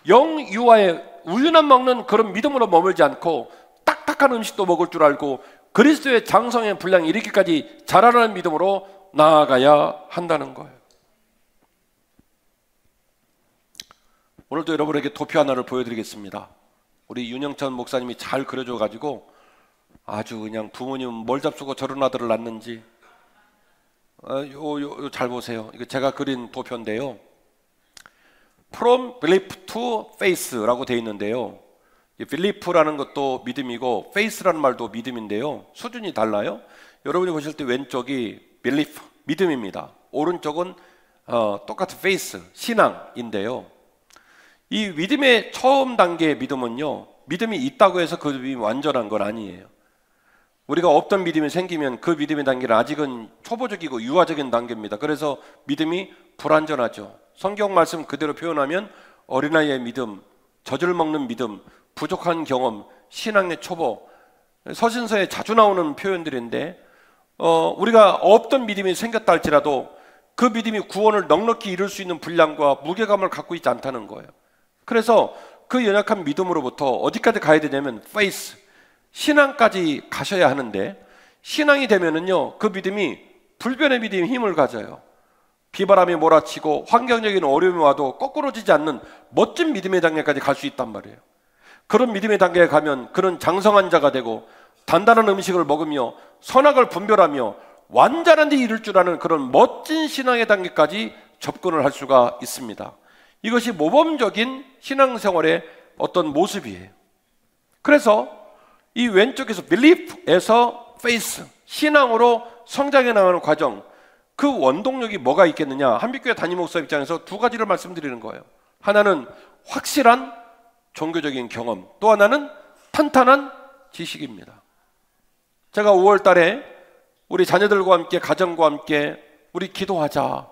영유아의 우유만 먹는 그런 믿음으로 머물지 않고 딱딱한 음식도 먹을 줄 알고 그리스도의 장성의 분량이 이렇게까지 자라나는 믿음으로 나아가야 한다는 거예요. 오늘도 여러분에게 도표 하나를 보여드리겠습니다. 우리 윤영천 목사님이 잘 그려줘가지고 아주 그냥 부모님 뭘 잡수고 저런 아들을 낳는지 잘 보세요. 이거 제가 그린 도표인데요. From belief to faith라고 되어 있는데요. belief라는 것도 믿음이고 faith라는 말도 믿음인데요. 수준이 달라요. 여러분이 보실 때 왼쪽이 belief, 믿음입니다. 오른쪽은 똑같은 faith, 신앙인데요. 이 믿음의 처음 단계의 믿음은요, 믿음이 있다고 해서 그 믿음이 완전한 건 아니에요. 우리가 없던 믿음이 생기면 그 믿음의 단계는 아직은 초보적이고 유아적인 단계입니다. 그래서 믿음이 불완전하죠. 성경 말씀 그대로 표현하면 어린아이의 믿음, 젖을 먹는 믿음, 부족한 경험, 신앙의 초보, 서신서에 자주 나오는 표현들인데 우리가 없던 믿음이 생겼다 할지라도 그 믿음이 구원을 넉넉히 이룰 수 있는 분량과 무게감을 갖고 있지 않다는 거예요. 그래서 그 연약한 믿음으로부터 어디까지 가야 되냐면 faith, 신앙까지 가셔야 하는데, 신앙이 되면은요 그 믿음이 불변의 믿음의 힘을 가져요. 비바람이 몰아치고 환경적인 어려움이 와도 거꾸로지지 않는 멋진 믿음의 단계까지 갈 수 있단 말이에요. 그런 믿음의 단계에 가면 그런 장성한 자가 되고 단단한 음식을 먹으며 선악을 분별하며 완전한 데 이를 줄 아는 그런 멋진 신앙의 단계까지 접근을 할 수가 있습니다. 이것이 모범적인 신앙생활의 어떤 모습이에요. 그래서 이 왼쪽에서 belief에서 faith, 신앙으로 성장해 나가는 과정, 그 원동력이 뭐가 있겠느냐? 한빛교회 담임 목사 입장에서 두 가지를 말씀드리는 거예요. 하나는 확실한 종교적인 경험, 또 하나는 탄탄한 지식입니다. 제가 5월 달에 우리 자녀들과 함께, 가정과 함께 우리 기도하자,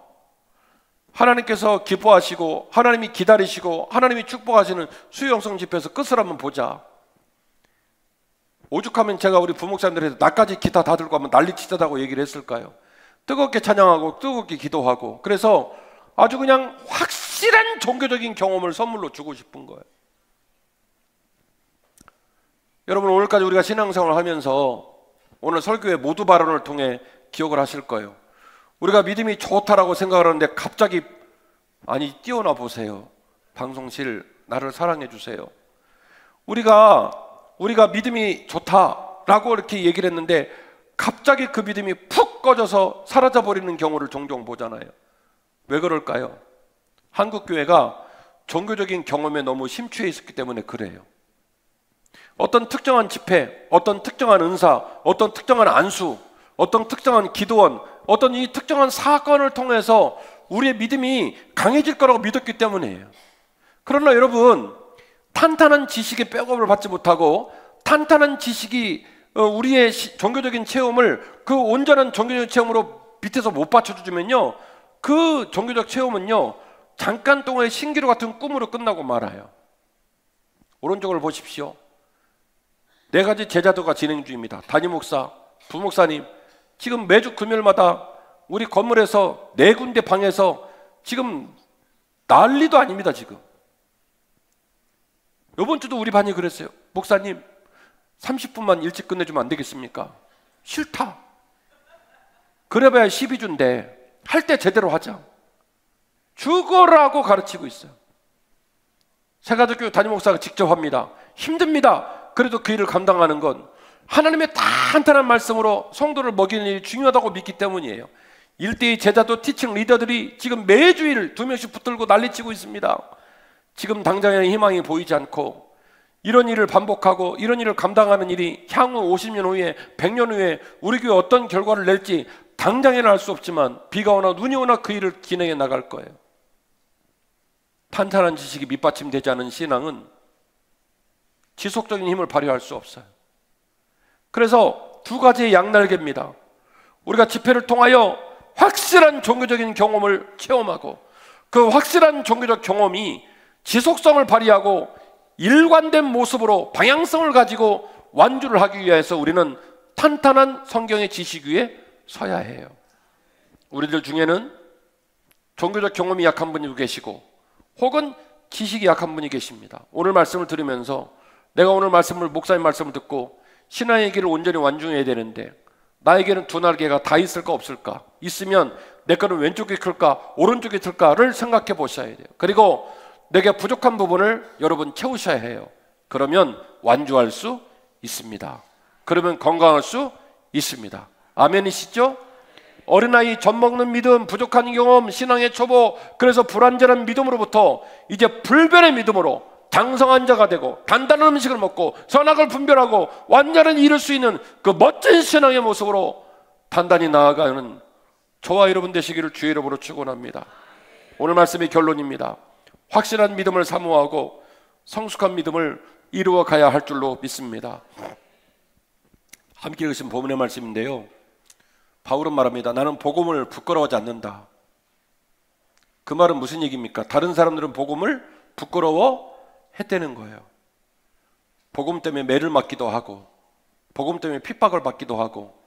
하나님께서 기뻐하시고 하나님이 기다리시고 하나님이 축복하시는 수요영성 집회에서 끝을 한번 보자. 오죽하면 제가 우리 부목사님들한테 나까지 기타 다 들고 하면 난리치자다고 얘기를 했을까요? 뜨겁게 찬양하고 뜨겁게 기도하고, 그래서 아주 그냥 확실한 종교적인 경험을 선물로 주고 싶은 거예요. 여러분, 오늘까지 우리가 신앙생활을 하면서 오늘 설교의 모두 발언을 통해 기억을 하실 거예요. 우리가 믿음이 좋다라고 생각을 하는데 갑자기 아니 뛰어나 보세요. 방송실 나를 사랑해 주세요. 우리가 믿음이 좋다라고 이렇게 얘기를 했는데 갑자기 그 믿음이 푹 꺼져서 사라져버리는 경우를 종종 보잖아요. 왜 그럴까요? 한국교회가 종교적인 경험에 너무 심취해 있었기 때문에 그래요. 어떤 특정한 집회, 어떤 특정한 은사, 어떤 특정한 안수, 어떤 특정한 기도원, 어떤 이 특정한 사건을 통해서 우리의 믿음이 강해질 거라고 믿었기 때문이에요. 그러나 여러분, 탄탄한 지식의 백업을 받지 못하고 탄탄한 지식이 우리의 종교적인 체험을 그 온전한 종교적인 체험으로 밑에서 못 받쳐주면요, 그 종교적 체험은요 잠깐 동안의 신기루 같은 꿈으로 끝나고 말아요. 오른쪽을 보십시오. 4가지 제자도가 진행 중입니다. 담임 목사, 부목사님, 지금 매주 금요일마다 우리 건물에서 4군데 방에서 지금 난리도 아닙니다. 지금 이번 주도 우리 반이 그랬어요. 목사님 30분만 일찍 끝내주면 안 되겠습니까? 싫다. 그래봐야 12주인데 할 때 제대로 하자. 죽어라고 가르치고 있어요. 새가족교회 담임 목사가 직접 합니다. 힘듭니다. 그래도 그 일을 감당하는 건 하나님의 탄탄한 말씀으로 성도를 먹이는 일이 중요하다고 믿기 때문이에요. 1대2 제자도 티칭 리더들이 지금 매주일 2명씩 붙들고 난리치고 있습니다. 지금 당장의 희망이 보이지 않고 이런 일을 반복하고 이런 일을 감당하는 일이 향후 50년 후에 100년 후에 우리 교회 어떤 결과를 낼지 당장에는 알 수 없지만 비가 오나 눈이 오나 그 일을 진행해 나갈 거예요. 탄탄한 지식이 밑받침되지 않은 신앙은 지속적인 힘을 발휘할 수 없어요. 그래서 2가지의 양날개입니다. 우리가 집회를 통하여 확실한 종교적인 경험을 체험하고 그 확실한 종교적 경험이 지속성을 발휘하고 일관된 모습으로 방향성을 가지고 완주를 하기 위해서 우리는 탄탄한 성경의 지식 위에 서야 해요. 우리들 중에는 종교적 경험이 약한 분이 계시고 혹은 지식이 약한 분이 계십니다. 오늘 말씀을 들으면서 내가 오늘 말씀을 목사님 말씀을 듣고 신앙의 길을 온전히 완중해야 되는데 나에게는 두 날개가 다 있을까 없을까? 있으면 내 거는 왼쪽이 클까 오른쪽이 클까를 생각해 보셔야 돼요. 그리고 내게 부족한 부분을 여러분 채우셔야 해요. 그러면 완주할 수 있습니다. 그러면 건강할 수 있습니다. 아멘이시죠? 어린아이 젖 먹는 믿음, 부족한 경험, 신앙의 초보, 그래서 불완전한 믿음으로부터 이제 불변의 믿음으로 장성한 자가 되고 단단한 음식을 먹고 선악을 분별하고 완전히 이룰 수 있는 그 멋진 신앙의 모습으로 단단히 나아가는 저와 여러분 되시기를 주의 이름으로 축원합니다. 오늘 말씀의 결론입니다. 확실한 믿음을 사모하고 성숙한 믿음을 이루어 가야 할 줄로 믿습니다. 함께 읽으신 본문의 말씀인데요, 바울은 말합니다. 나는 복음을 부끄러워하지 않는다. 그 말은 무슨 얘기입니까? 다른 사람들은 복음을 부끄러워했다는 거예요. 복음 때문에 매를 맞기도 하고 복음 때문에 핍박을 받기도 하고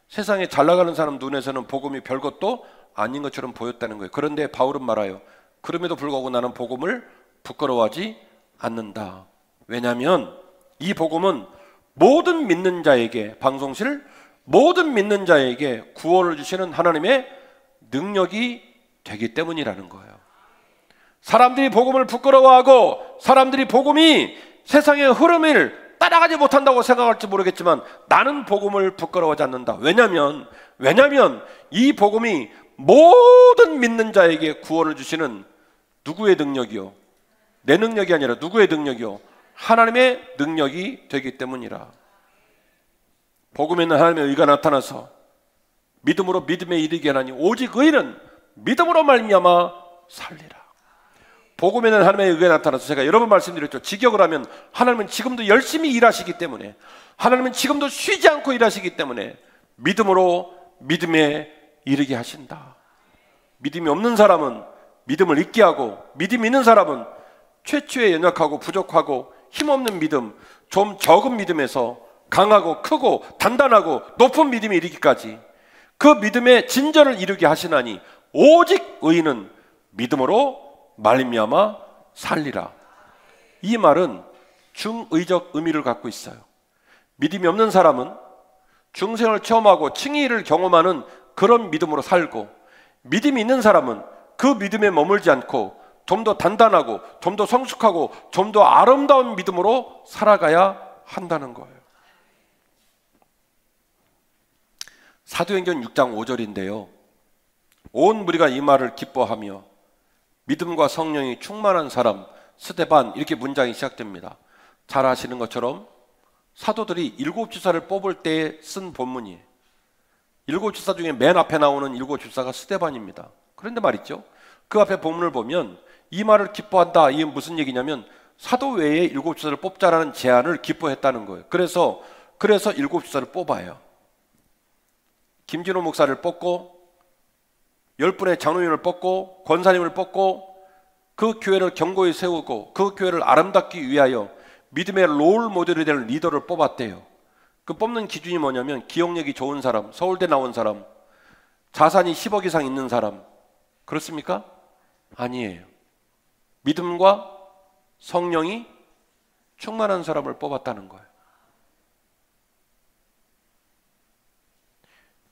세상에 잘 나가는 사람 눈에서는 복음이 별것도 아닌 것처럼 보였다는 거예요. 그런데 바울은 말아요. 그럼에도 불구하고 나는 복음을 부끄러워하지 않는다. 왜냐하면 이 복음은 모든 믿는 자에게, 방송실 모든 믿는 자에게 구원을 주시는 하나님의 능력이 되기 때문이라는 거예요. 사람들이 복음을 부끄러워하고 사람들이 복음이 세상의 흐름을 따라가지 못한다고 생각할지 모르겠지만 나는 복음을 부끄러워하지 않는다. 왜냐하면 이 복음이 모든 믿는 자에게 구원을 주시는 누구의 능력이요? 내 능력이 아니라 누구의 능력이요? 하나님의 능력이 되기 때문이라. 복음에는 하나님의 의가 나타나서 믿음으로 믿음에 이르게 하나니 오직 의는 믿음으로 말미암아 살리라. 복음에는 하나님의 의가 나타나서 제가 여러 번 말씀드렸죠. 직역을 하면 하나님은 지금도 열심히 일하시기 때문에, 하나님은 지금도 쉬지 않고 일하시기 때문에 믿음으로 믿음에 이르게 하신다. 믿음이 없는 사람은 믿음을 잊게 하고, 믿음이 있는 사람은 최초에 연약하고 부족하고 힘없는 믿음, 좀 적은 믿음에서 강하고 크고 단단하고 높은 믿음에 이르기까지 그 믿음의 진전을 이루게 하시나니 오직 의인은 믿음으로 말미암아 살리라. 이 말은 중의적 의미를 갖고 있어요. 믿음이 없는 사람은 중생을 체험하고 칭의를 경험하는 그런 믿음으로 살고, 믿음이 있는 사람은 그 믿음에 머물지 않고 좀 더 단단하고 좀 더 성숙하고 좀 더 아름다운 믿음으로 살아가야 한다는 거예요. 사도행전 6장 5절인데요 온 무리가 이 말을 기뻐하며 믿음과 성령이 충만한 사람 스데반, 이렇게 문장이 시작됩니다. 잘 아시는 것처럼 사도들이 7집사를 뽑을 때 쓴 본문이에요. 7집사 중에 맨 앞에 나오는 7집사가 스데반입니다. 그런데 말이죠, 그 앞에 본문을 보면 이 말을 기뻐한다, 이게 무슨 얘기냐면 사도 외에 7집사를 뽑자라는 제안을 기뻐했다는 거예요. 그래서 7집사를 뽑아요. 김진호 목사를 뽑고 10분의 장로님을 뽑고 권사님을 뽑고 그 교회를 견고히 세우고 그 교회를 아름답기 위하여 믿음의 롤 모델이 될 리더를 뽑았대요. 그 뽑는 기준이 뭐냐면 기억력이 좋은 사람, 서울대 나온 사람, 자산이 10억 이상 있는 사람. 그렇습니까? 아니에요. 믿음과 성령이 충만한 사람을 뽑았다는 거예요.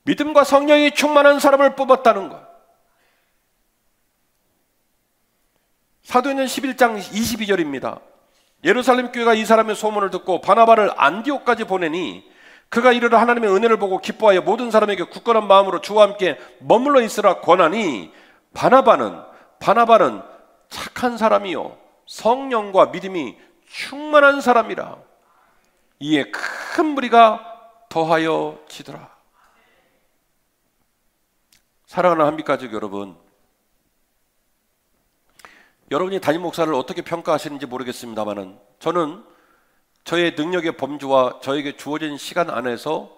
믿음과 성령이 충만한 사람을 뽑았다는 거예요. 사도행전 11장 22절입니다. 예루살렘 교회가 이 사람의 소문을 듣고 바나바를 안디옥까지 보내니 그가 이르러 하나님의 은혜를 보고 기뻐하여 모든 사람에게 굳건한 마음으로 주와 함께 머물러 있으라 권하니, 바나바는 착한 사람이요 성령과 믿음이 충만한 사람이라. 이에 큰 무리가 더하여 지더라. 사랑하는 한빛가족 여러분, 여러분이 담임 목사를 어떻게 평가하시는지 모르겠습니다만은 저는 저의 능력의 범주와 저에게 주어진 시간 안에서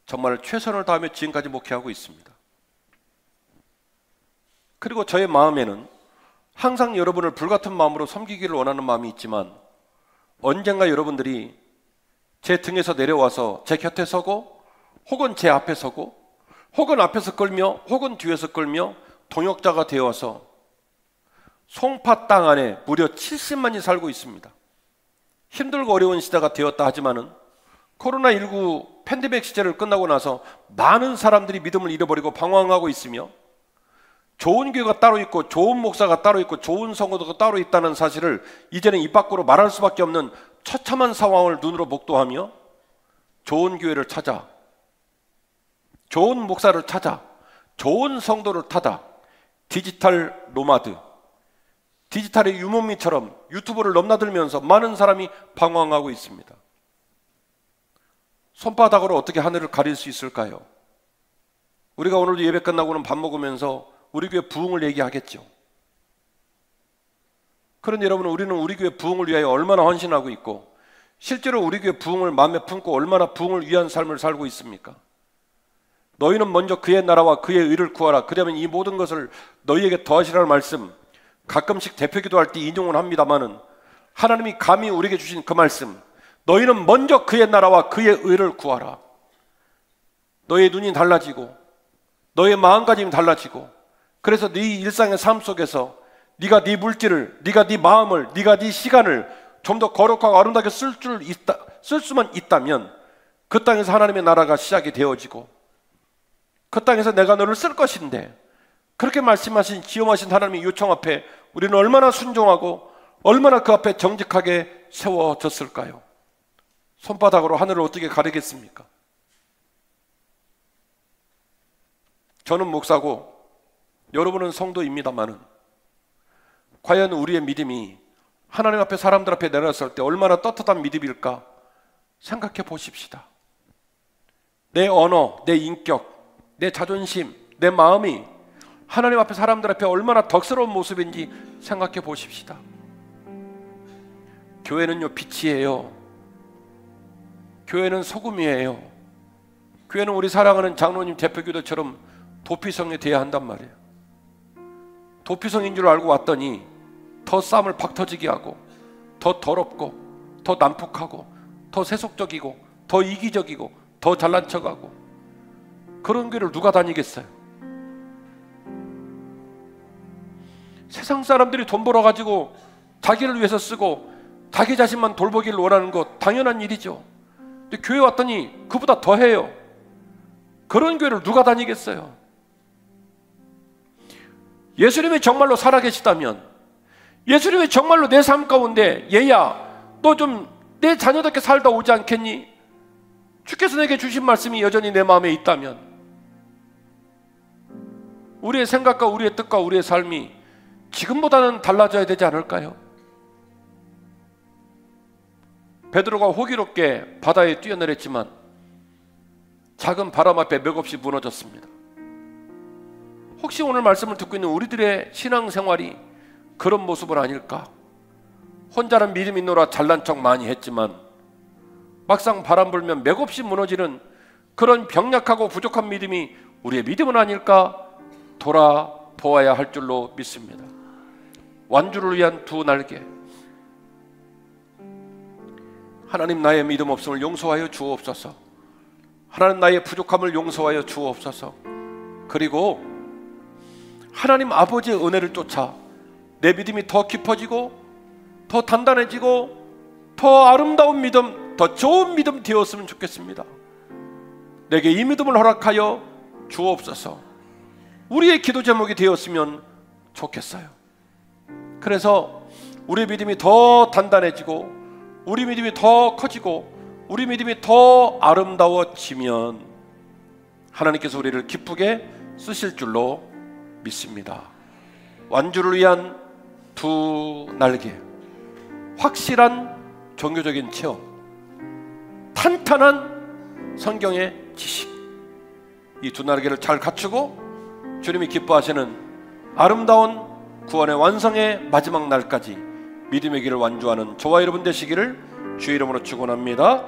정말 최선을 다하며 지금까지 목회하고 있습니다. 그리고 저의 마음에는 항상 여러분을 불같은 마음으로 섬기기를 원하는 마음이 있지만 언젠가 여러분들이 제 등에서 내려와서 제 곁에 서고 혹은 제 앞에 서고 혹은 앞에서 끌며 혹은 뒤에서 끌며 동역자가 되어서 송파 땅 안에 무려 70만이 살고 있습니다. 힘들고 어려운 시대가 되었다 하지만은 코로나19 팬데믹 시절을 끝나고 나서 많은 사람들이 믿음을 잃어버리고 방황하고 있으며 좋은 교회가 따로 있고 좋은 목사가 따로 있고 좋은 성도가 따로 있다는 사실을 이제는 입 밖으로 말할 수밖에 없는 처참한 상황을 눈으로 목도하며 좋은 교회를 찾아, 좋은 목사를 찾아, 좋은 성도를 찾아 디지털 노마드, 디지털의 유목민처럼 유튜브를 넘나들면서 많은 사람이 방황하고 있습니다. 손바닥으로 어떻게 하늘을 가릴 수 있을까요? 우리가 오늘도 예배 끝나고는 밥 먹으면서 우리 교회 부흥을 얘기하겠죠. 그런데 여러분, 우리는 우리 교회 부흥을 위하여 얼마나 헌신하고 있고 실제로 우리 교회 부흥을 마음에 품고 얼마나 부흥을 위한 삶을 살고 있습니까? 너희는 먼저 그의 나라와 그의 의를 구하라. 그러면 이 모든 것을 너희에게 더하시라는 말씀, 가끔씩 대표 기도할 때 인용을 합니다마는 하나님이 감히 우리에게 주신 그 말씀, 너희는 먼저 그의 나라와 그의 의를 구하라. 너의 눈이 달라지고 너의 마음가짐이 달라지고, 그래서 네 일상의 삶 속에서 네가 네 물질을, 네가 네 마음을, 네가 네 시간을 좀 더 거룩하고 아름답게 쓸 수만 있다면 그 땅에서 하나님의 나라가 시작이 되어지고 그 땅에서 내가 너를 쓸 것인데, 그렇게 말씀하신 기험하신 하나님의 요청 앞에 우리는 얼마나 순종하고 얼마나 그 앞에 정직하게 세워졌을까요? 손바닥으로 하늘을 어떻게 가리겠습니까? 저는 목사고 여러분은 성도입니다마는 과연 우리의 믿음이 하나님 앞에, 사람들 앞에 내려섰을 때 얼마나 떳떳한 믿음일까 생각해 보십시다. 내 언어, 내 인격, 내 자존심, 내 마음이 하나님 앞에, 사람들 앞에 얼마나 덕스러운 모습인지 생각해 보십시다. 교회는요, 빛이에요. 교회는 소금이에요. 교회는 우리 사랑하는 장로님 대표기도처럼 도피성이 돼야 한단 말이에요. 도피성인 줄 알고 왔더니 더 쌈을 팍 터지게 하고, 더 더럽고, 더 난폭하고, 더 세속적이고, 더 이기적이고, 더 잘난 척하고, 그런 교회를 누가 다니겠어요? 세상 사람들이 돈 벌어가지고 자기를 위해서 쓰고 자기 자신만 돌보기를 원하는 거 당연한 일이죠. 근데 교회 왔더니 그보다 더 해요. 그런 교회를 누가 다니겠어요? 예수님이 정말로 살아계시다면, 예수님이 정말로 내 삶 가운데 얘야 너 좀 내 자녀답게 살다 오지 않겠니? 주께서 내게 주신 말씀이 여전히 내 마음에 있다면 우리의 생각과 우리의 뜻과 우리의 삶이 지금보다는 달라져야 되지 않을까요? 베드로가 호기롭게 바다에 뛰어내렸지만 작은 바람 앞에 맥없이 무너졌습니다. 혹시 오늘 말씀을 듣고 있는 우리들의 신앙생활이 그런 모습은 아닐까? 혼자는 믿음 있노라 잘난 척 많이 했지만 막상 바람 불면 맥없이 무너지는 그런 병약하고 부족한 믿음이 우리의 믿음은 아닐까 돌아보아야 할 줄로 믿습니다. 완주를 위한 두 날개. 하나님, 나의 믿음 없음을 용서하여 주옵소서. 하나님, 나의 부족함을 용서하여 주옵소서. 그리고 하나님 아버지의 은혜를 쫓아 내 믿음이 더 깊어지고 더 단단해지고 더 아름다운 믿음, 더 좋은 믿음 되었으면 좋겠습니다. 내게 이 믿음을 허락하여 주옵소서. 우리의 기도 제목이 되었으면 좋겠어요. 그래서 우리 믿음이 더 단단해지고 우리 믿음이 더 커지고 우리 믿음이 더 아름다워지면 하나님께서 우리를 기쁘게 쓰실 줄로 믿습니다. 완주를 위한 두 날개, 확실한 종교적인 체험, 탄탄한 성경의 지식, 이 두 날개를 잘 갖추고 주님이 기뻐하시는 아름다운 구원의 완성의 마지막 날까지 믿음의 길을 완주하는 저와 여러분 되시기를 주의 이름으로 축원합니다.